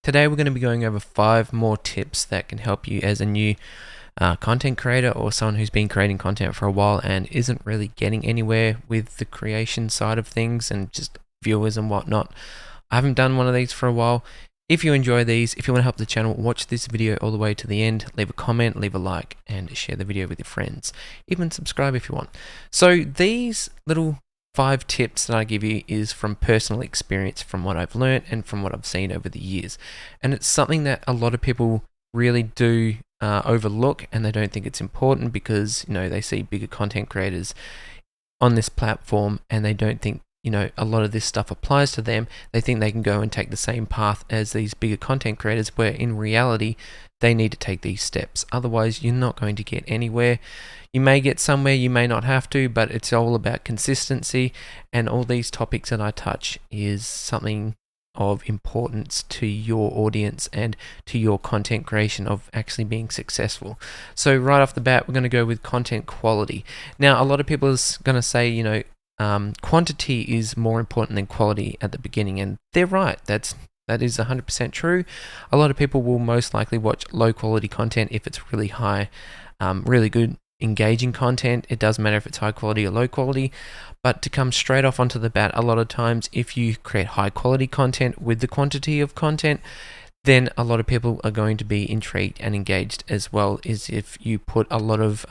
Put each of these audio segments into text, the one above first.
Today we're going to be going over 5 more tips that can help you as a new content creator or someone who's been creating content for a while and isn't really getting anywhere with the creation side of things and just viewers and whatnot. I haven't done one of these for a while. If you enjoy these, if you want to help the channel, watch this video all the way to the end, leave a comment, leave a like, and share the video with your friends. Even subscribe if you want. So these little 5 tips that I give you is from personal experience, from what I've learned and from what I've seen over the years. And it's something that a lot of people really do overlook, and they don't think it's important because, you know, they see bigger content creators on this platform and they don't think, you know, a lot of this stuff applies to them. They think they can go and take the same path as these bigger content creators, where in reality they need to take these steps. Otherwise you're not going to get anywhere. You may get somewhere, you may not have to, but it's all about consistency, and all these topics that I touch is something of importance to your audience and to your content creation of actually being successful. So right off the bat, we're going to go with content quality. Now, a lot of people is going to say, you know, quantity is more important than quality at the beginning, and they're right. That is 100% true. A lot of people will most likely watch low quality content if it's really high, really good engaging content. It doesn't matter if it's high quality or low quality. But to come straight off onto the bat, a lot of times if you create high quality content with the quantity of content, then a lot of people are going to be intrigued and engaged, as well as if you put a lot of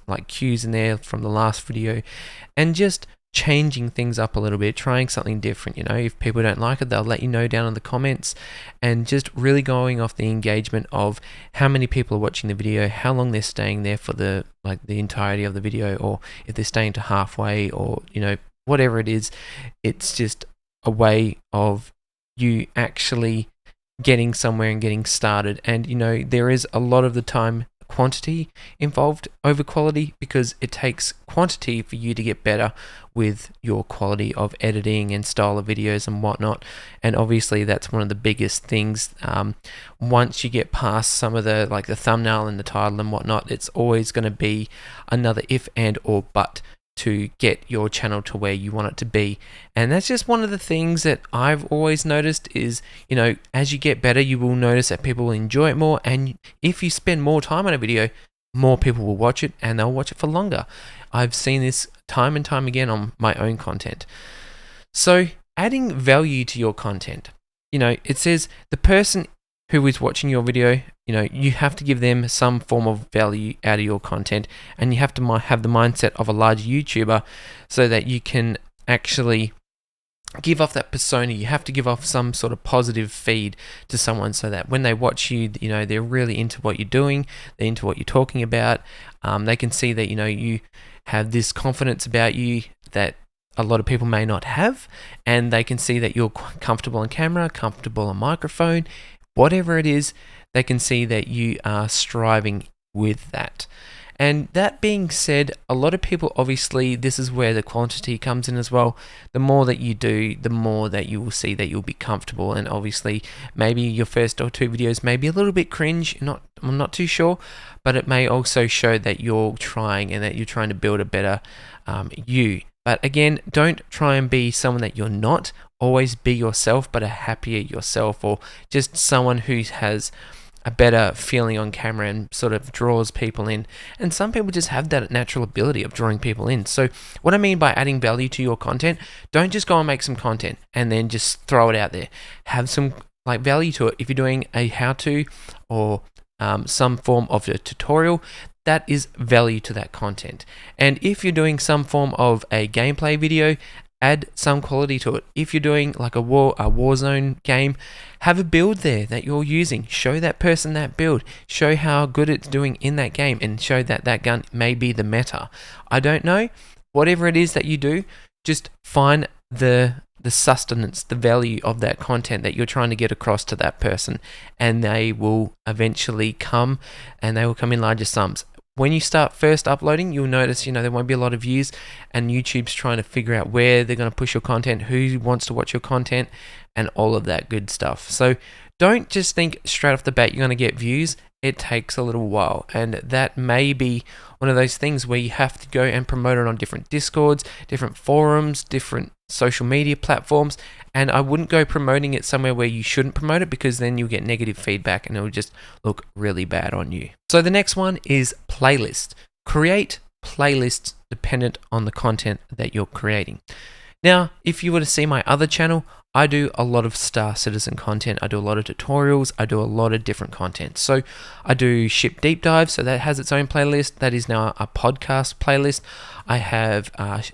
like cues in there from the last video and just changing things up a little bit, trying something different. You know, if people don't like it, they'll let you know down in the comments, and just really going off the engagement of how many people are watching the video, how long they're staying there for the entirety of the video, or if they're staying to halfway, or, you know, whatever it is. It's just a way of you actually getting somewhere and getting started. And, you know, there is a lot of the time quantity involved over quality, because it takes quantity for you to get better with your quality of editing and style of videos and whatnot. And obviously that's one of the biggest things. Once you get past some of the the thumbnail and the title and whatnot, it's always going to be another if and or but to get your channel to where you want it to be. And that's just one of the things that I've always noticed is, you know, as you get better, you will notice that people will enjoy it more, and if you spend more time on a video, more people will watch it and they'll watch it for longer. I've seen this time and time again on my own content. So adding value to your content, you know, it says the person who is watching your video, you know, you have to give them some form of value out of your content, and you have to have the mindset of a large YouTuber so that you can actually give off that persona. You have to give off some sort of positive feed to someone so that when they watch you, you know, they're really into what you're doing, they're into what you're talking about. They can see that, you know, you have this confidence about you that a lot of people may not have, and they can see that you're comfortable on camera, comfortable on microphone. Whatever it is, they can see that you are striving with that. And that being said, a lot of people, obviously, this is where the quantity comes in as well. The more that you do, the more that you will see that you'll be comfortable. And obviously, maybe your first or 2 videos may be a little bit cringe. I'm not too sure, but it may also show that you're trying and that you're trying to build a better you. But again, don't try and be someone that you're not. Always be yourself, but a happier yourself, or just someone who has a better feeling on camera and sort of draws people in. And some people just have that natural ability of drawing people in. So what I mean by adding value to your content, don't just go and make some content and then just throw it out there. Have some value to it. If you're doing a how-to or some form of a tutorial, that is value to that content. And if you're doing some form of a gameplay video, add some quality to it. If you're doing like a Warzone game, have a build there that you're using. Show that person that build. Show how good it's doing in that game, and show that that gun may be the meta. I don't know. Whatever it is that you do, just find the sustenance, the value of that content that you're trying to get across to that person, and they will eventually come, and they will come in larger sums. When you start first uploading, you'll notice, you know, there won't be a lot of views, and YouTube's trying to figure out where they're going to push your content, who wants to watch your content, and all of that good stuff. So don't just think straight off the bat you're going to get views. It takes a little while, and that may be one of those things where you have to go and promote it on different Discords, different forums, different social media platforms, and I wouldn't go promoting it somewhere where you shouldn't promote it, because then you'll get negative feedback and it'll just look really bad on you. So the next one is playlist. Create playlists dependent on the content that you're creating. Now, if you were to see my other channel, I do a lot of Star Citizen content. I do a lot of tutorials. I do a lot of different content. So I do ship deep dives, so that has its own playlist. That is now a podcast playlist. I have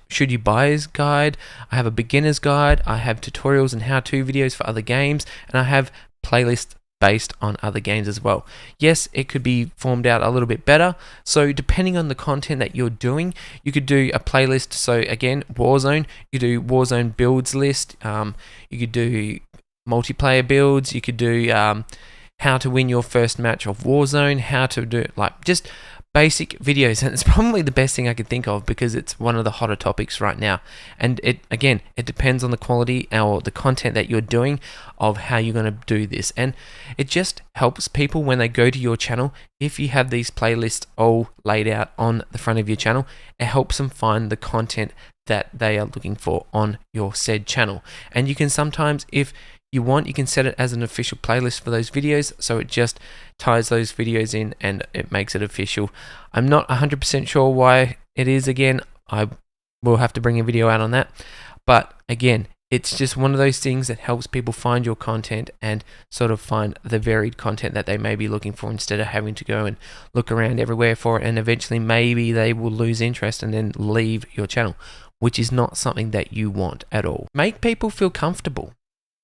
should you buyer's guide. I have a beginner's guide. I have tutorials and how-to videos for other games, and I have playlists based on other games as well. Yes, it could be formed out a little bit better. So depending on the content that you're doing, you could do a playlist. So again, Warzone, you do Warzone builds list. You could do multiplayer builds. You could do how to win your first match of Warzone, how to do like just basic videos, and it's probably the best thing I could think of because it's one of the hotter topics right now. And it depends on the quality or the content that you're doing of how you're going to do this, and it just helps people when they go to your channel. If you have these playlists all laid out on the front of your channel, it helps them find the content that they are looking for on your said channel. And you can sometimes, if you want, you can set it as an official playlist for those videos, so it just ties those videos in and it makes it official. I'm not 100% sure why it is. Again, I will have to bring a video out on that, but again, it's just one of those things that helps people find your content and sort of find the varied content that they may be looking for, instead of having to go and look around everywhere for it, and eventually maybe they will lose interest and then leave your channel, which is not something that you want at all. Make people feel comfortable.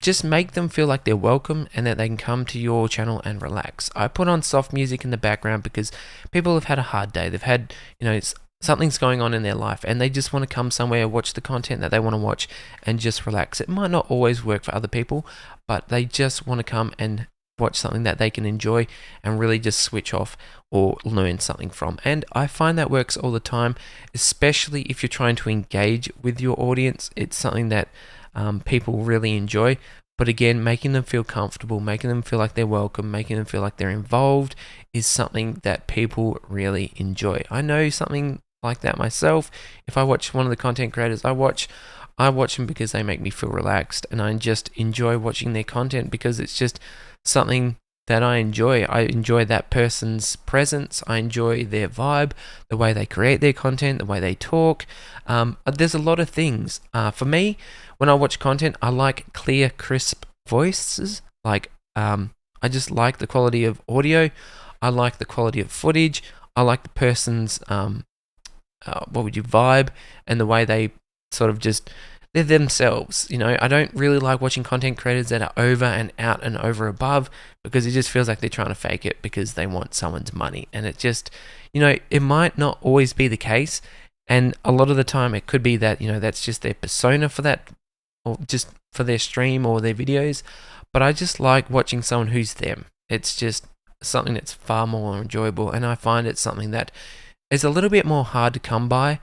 Just make them feel like they're welcome and that they can come to your channel and relax. I put on soft music in the background because people have had a hard day. They've had, something's going on in their life and they just want to come somewhere, watch the content that they want to watch and just relax. It might not always work for other people, but they just want to come and watch something that they can enjoy and really just switch off or learn something from. And I find that works all the time, especially if you're trying to engage with your audience. It's something that people really enjoy. But again, making them feel comfortable, making them feel like they're welcome, making them feel like they're involved is something that people really enjoy. I know something like that myself. If I watch one of the content creators I watch them because they make me feel relaxed, and I just enjoy watching their content because it's just something that I enjoy. I enjoy that person's presence. I enjoy their vibe, the way they create their content, the way they talk. There's a lot of things. For me, when I watch content, I like clear, crisp voices. I just like the quality of audio. I like the quality of footage. I like the person's vibe and the way they sort of just, they're themselves. I don't really like watching content creators that are over and out and over above, because it just feels like they're trying to fake it because they want someone's money. And it just, it might not always be the case. And a lot of the time it could be that, that's just their persona for that, or just for their stream or their videos. But I just like watching someone who's them. It's just something that's far more enjoyable. And I find it's something that is a little bit more hard to come by.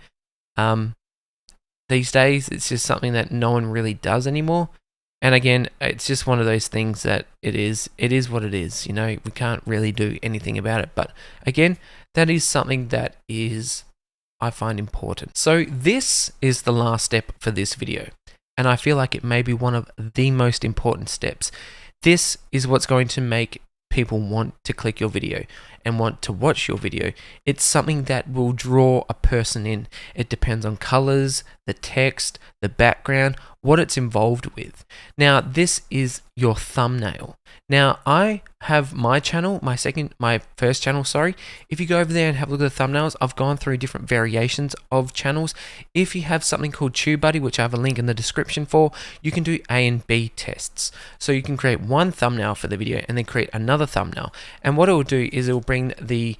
These days, it's just something that no one really does anymore. And again, it's just one of those things that it is what it is. We can't really do anything about it. But again, that is something that I find important. So this is the last step for this video. And I feel like it may be one of the most important steps. This is what's going to make people want to click your video and want to watch your video. It's something that will draw a person in. It depends on colors, the text, the background, what it's involved with. Now, this is your thumbnail. Now, I have my channel, my first channel, If you go over there and have a look at the thumbnails, I've gone through different variations of channels. If you have something called Tubebuddy, which I have a link in the description for, you can do A and B tests. So you can create one thumbnail for the video and then create another thumbnail. And what it will do is it will bring the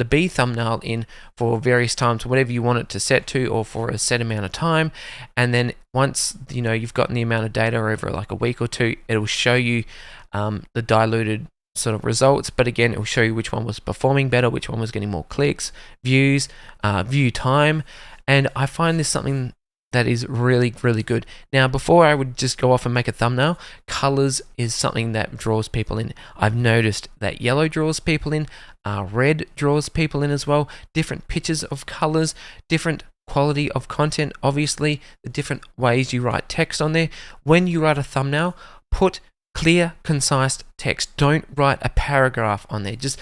B thumbnail in for various times, whatever you want it to set to, or for a set amount of time. And then once you've gotten the amount of data over like a week or two, it will show you the diluted sort of results. But again, it will show you which one was performing better, which one was getting more clicks, views, view time. And I find this something that is really, really good. Now, before I would just go off and make a thumbnail, colors is something that draws people in. I've noticed that yellow draws people in, red draws people in as well, different pictures of colors, different quality of content, obviously, the different ways you write text on there. When you write a thumbnail, put clear, concise text. Don't write a paragraph on there. Just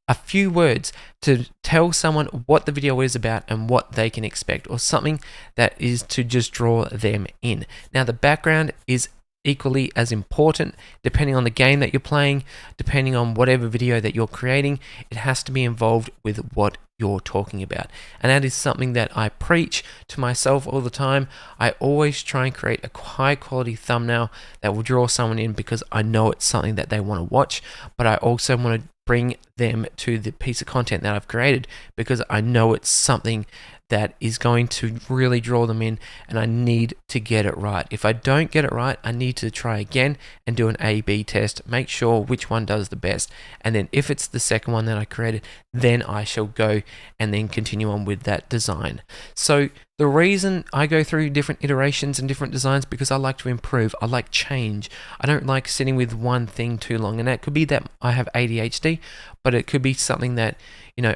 a few words to tell someone what the video is about and what they can expect, or something that is to just draw them in. Now, the background is equally as important, depending on the game that you're playing, depending on whatever video that you're creating. It has to be involved with what you're talking about, and that is something that I preach to myself all the time. I always try and create a high quality thumbnail that will draw someone in, because I know it's something that they want to watch, but I also want to bring them to the piece of content that I've created, because I know it's something that is going to really draw them in, and I need to get it right. If I don't get it right, I need to try again and do an A/B test, make sure which one does the best, and then if it's the second one that I created, then I shall go and then continue on with that design. So the reason I go through different iterations and different designs, because I like to improve, I like change. I don't like sitting with one thing too long, and that could be that I have ADHD, but it could be something that,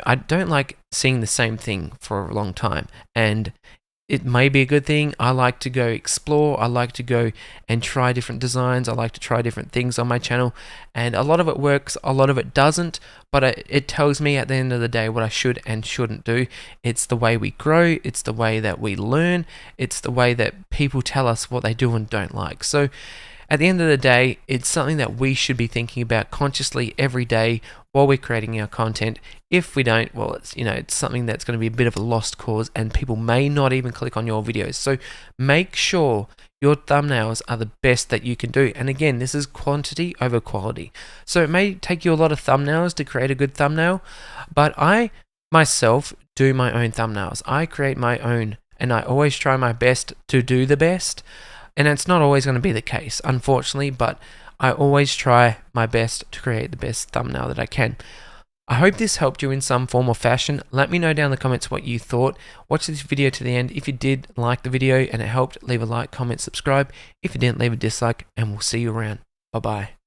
I don't like seeing the same thing for a long time, and it may be a good thing. I like to go explore. I like to go and try different designs. I like to try different things on my channel, and a lot of it works, a lot of it doesn't, but it tells me at the end of the day what I should and shouldn't do. It's the way we grow. It's the way that we learn. It's the way that people tell us what they do and don't like. So at the end of the day, it's something that we should be thinking about consciously every day while we're creating our content. If we don't, well, it's something that's going to be a bit of a lost cause, and people may not even click on your videos. So make sure your thumbnails are the best that you can do. And again, this is quantity over quality. So it may take you a lot of thumbnails to create a good thumbnail, but I myself do my own thumbnails. I create my own, and I always try my best to do the best. And it's not always going to be the case, unfortunately, but I always try my best to create the best thumbnail that I can. I hope this helped you in some form or fashion. Let me know down in the comments what you thought. Watch this video to the end. If you did like the video and it helped, leave a like, comment, subscribe. If you didn't, leave a dislike, and we'll see you around. Bye-bye.